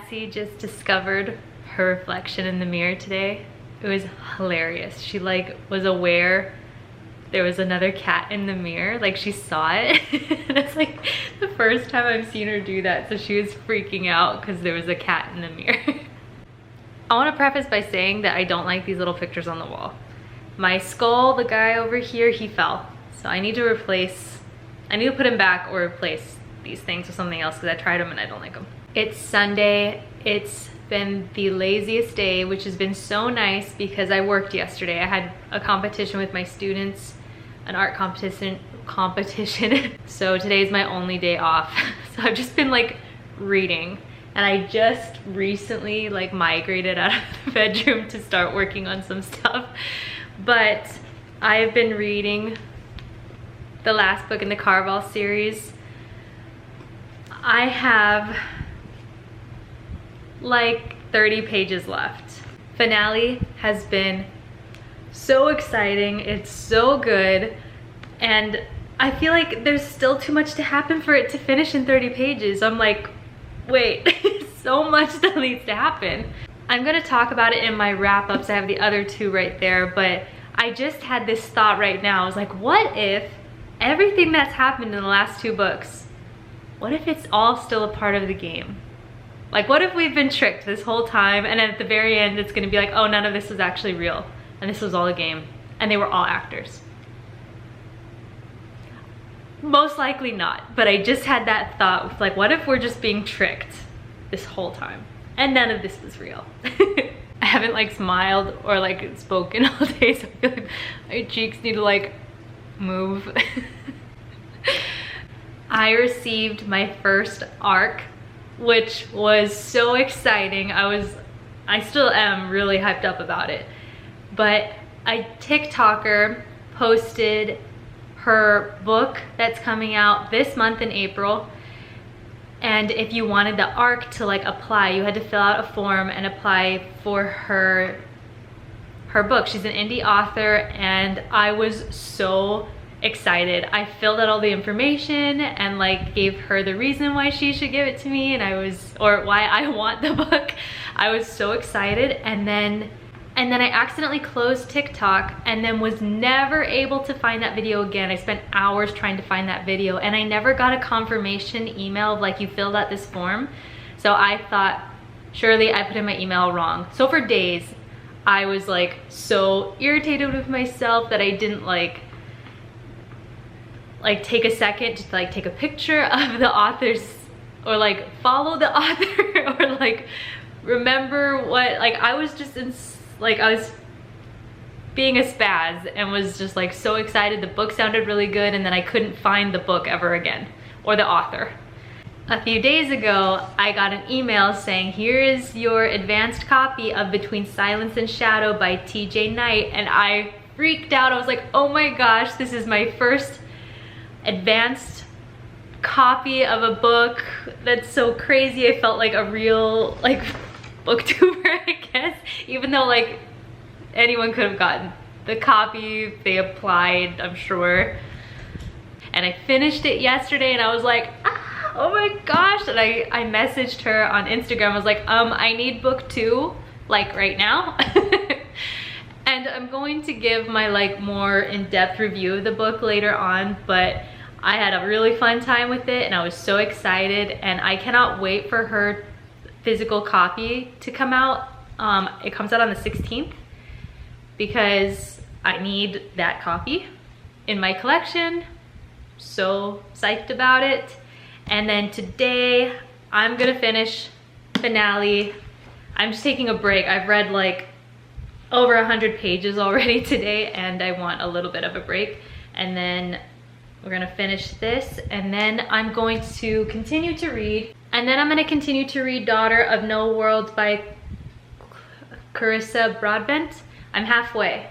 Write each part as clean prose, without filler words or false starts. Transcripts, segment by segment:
Lexi just discovered her reflection in the mirror today. It was hilarious. She like was aware there was another cat in the mirror, like she saw it. And it's like the first time I've seen her do that, so she was freaking out because there was a cat in the mirror. I want to preface by saying that I don't like these little pictures on the wall. My skull, the guy over here, he fell. So I need to put him back or replace these things with something else because I tried them and I don't like them. It's Sunday. It's been the laziest day, which has been so nice because I worked yesterday. I had a competition with my students, an art competition. So today's my only day off. So I've just been like reading. And I just recently like migrated out of the bedroom to start working on some stuff. But I've been reading the last book in the Carvel series. I have like 30 pages left. Finale has been so exciting. It's so good. And I feel like there's still too much to happen for it to finish in 30 pages. I'm like, wait, so much still needs to happen. I'm gonna talk about it in my wrap-ups. I have the other two right there, but I just had this thought right now. I was like, what if everything that's happened in the last two books, what if it's all still a part of the game? Like, what if we've been tricked this whole time and at the very end it's gonna be like, oh, none of this was actually real and this was all a game and they were all actors? Most likely not, but I just had that thought, like, what if we're just being tricked this whole time and none of this was real? I haven't like smiled or like spoken all day, so I feel like my cheeks need to like move. I received my first ARC, which was so exciting. I still am really hyped up about it. But a TikToker posted her book that's coming out this month in April. And if you wanted the ARC to like apply, you had to fill out a form and apply for her book. She's an indie author and I was so excited. I filled out all the information and like gave her the reason why she should give it to me or why I want the book. I was so excited, and then I accidentally closed TikTok and then was never able to find that video again. I spent hours trying to find that video and I never got a confirmation email of like, you filled out this form. So I thought, surely I put in my email wrong. So for days, I was like so irritated with myself that I didn't like take a second to like take a picture of the author's or like follow the author or like remember what, like I was just I was being a spaz and was just like so excited. The book sounded really good and then I couldn't find the book ever again or the author. A few days ago, I got an email saying, here is your advanced copy of Between Silence and Shadow by TJ Knight, and I freaked out. I was like, oh my gosh, this is my first advanced copy of a book. That's so crazy. I felt like a real like booktuber, I guess, even though like anyone could have gotten the copy if they applied, I'm sure. And I finished it yesterday and I was like, ah, oh my gosh. And I messaged her on Instagram. I was like, I need book 2 like right now. And I'm going to give my like more in-depth review of the book later on, but I had a really fun time with it and I was so excited, and I cannot wait for her physical copy to come out. It comes out on the 16th because I need that copy in my collection. So psyched about it. And then today I'm gonna finish Finale. I'm just taking a break. I've read like over 100 pages already today and I want a little bit of a break. And then we're gonna finish this and then I'm going to continue to read. And then I'm gonna continue to read Daughter of No Worlds by Carissa Broadbent. I'm halfway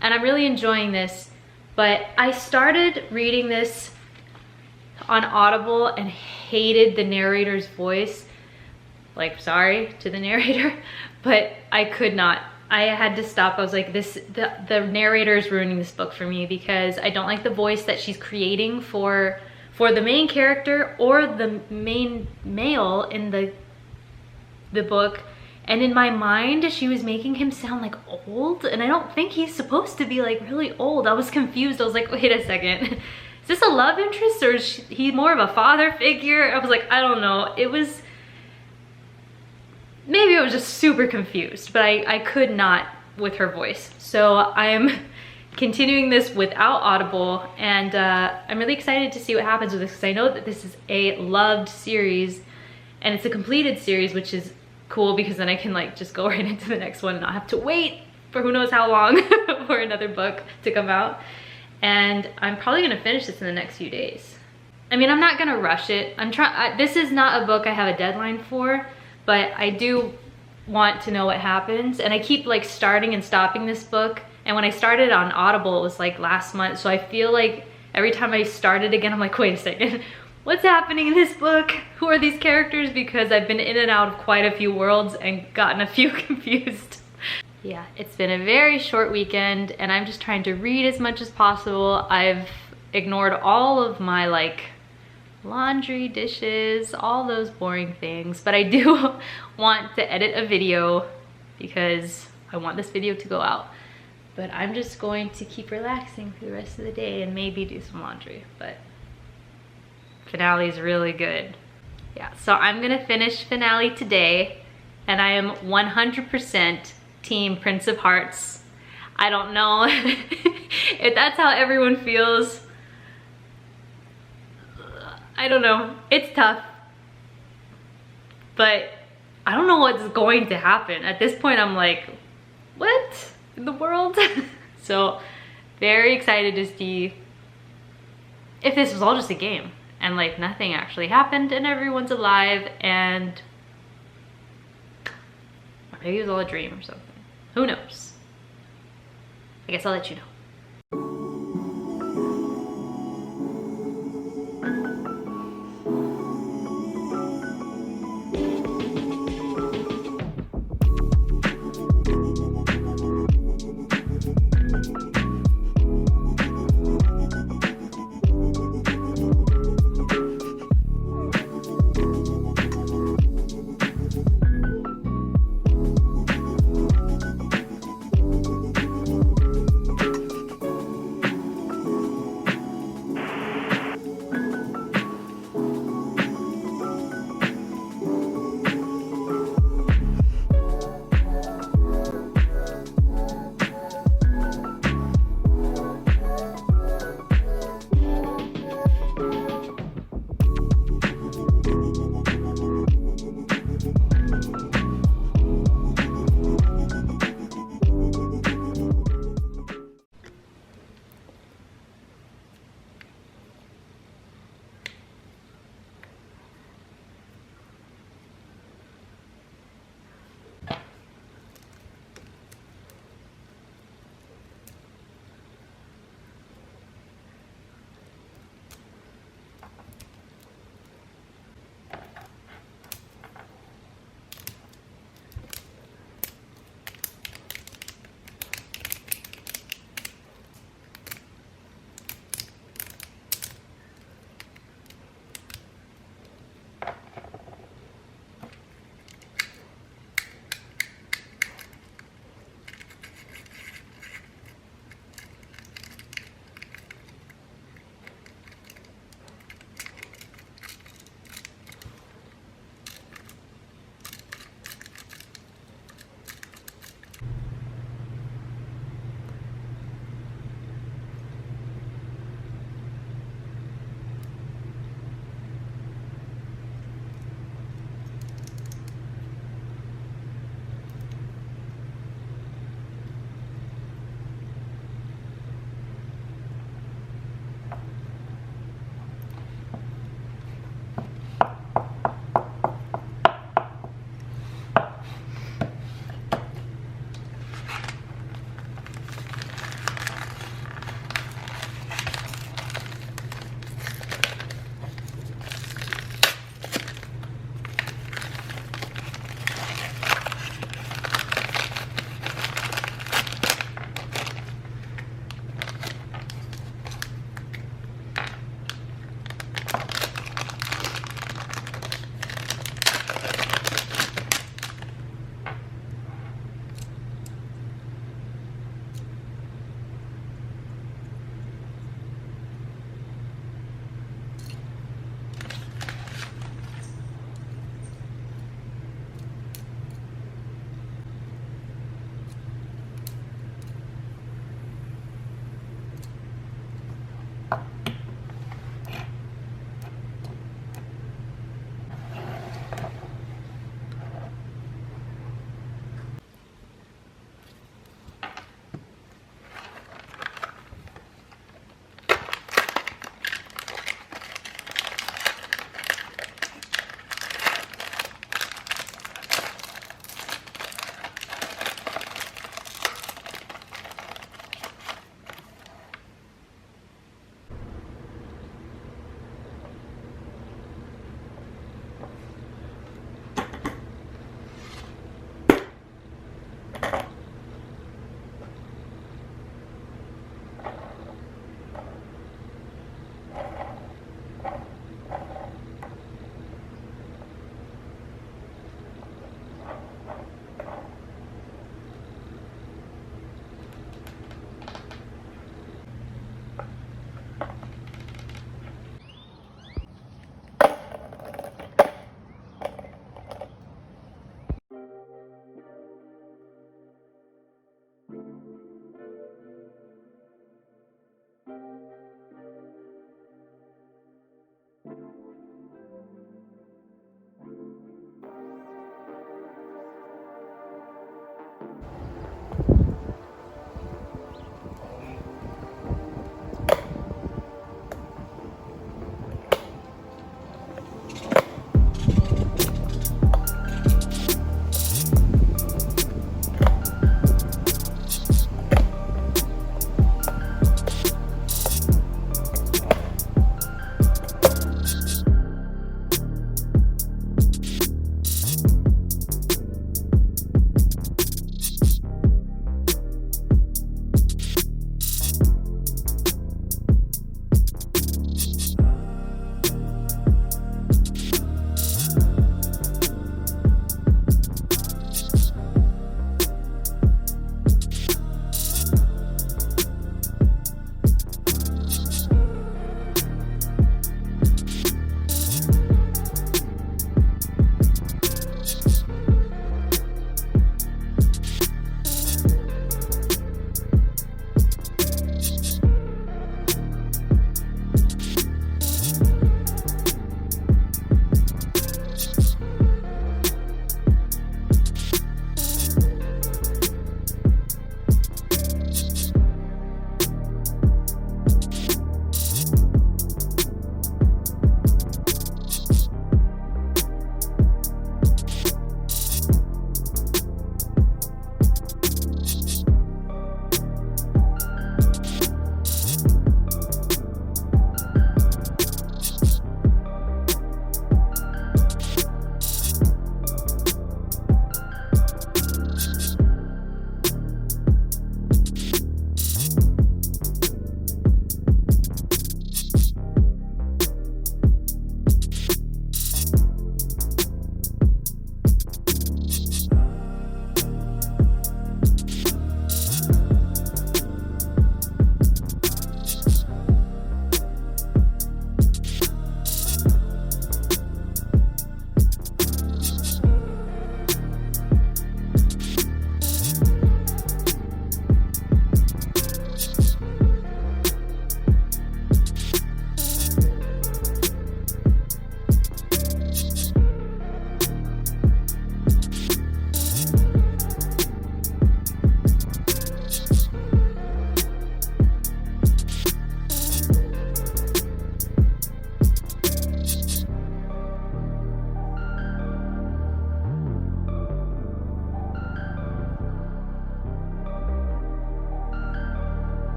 and I'm really enjoying this, but I started reading this on Audible and hated the narrator's voice. Like, sorry to the narrator, but I could not. I had to stop. I was like, the narrator is ruining this book for me because I don't like the voice that she's creating for the main character or the main male in the the book, and in my mind she was making him sound like old, and I don't think he's supposed to be like really old. I was confused. I was like, wait a second, is this a love interest or is he more of a father figure? I was like, I don't know. It was, maybe I was just super confused, but I could not with her voice. So I am continuing this without Audible, and I'm really excited to see what happens with this, because I know that this is a loved series and it's a completed series, which is cool because then I can like just go right into the next one and not have to wait for who knows how long for another book to come out. And I'm probably gonna finish this in the next few days. I mean, I'm not gonna rush it. This is not a book I have a deadline for, but I do want to know what happens, and I keep like starting and stopping this book. And when I started on Audible, it was like last month, so I feel like every time I start it again, I'm like, wait a second, what's happening in this book? Who are these characters? Because I've been in and out of quite a few worlds and gotten a few confused. Yeah, it's been a very short weekend, and I'm just trying to read as much as possible. I've ignored all of my like laundry, dishes, all those boring things, but I do want to edit a video because I want this video to go out. But I'm just going to keep relaxing for the rest of the day and maybe do some laundry. But finale is really good. Yeah, so I'm gonna finish finale today, and I am 100% team Prince of Hearts. I don't know if that's how everyone feels. I don't know, it's tough. But I don't know what's going to happen. At this point, I'm like, what in the world? So very excited to see if this was all just a game and like nothing actually happened and everyone's alive, and maybe it was all a dream or something. Who knows? I guess I'll let you know.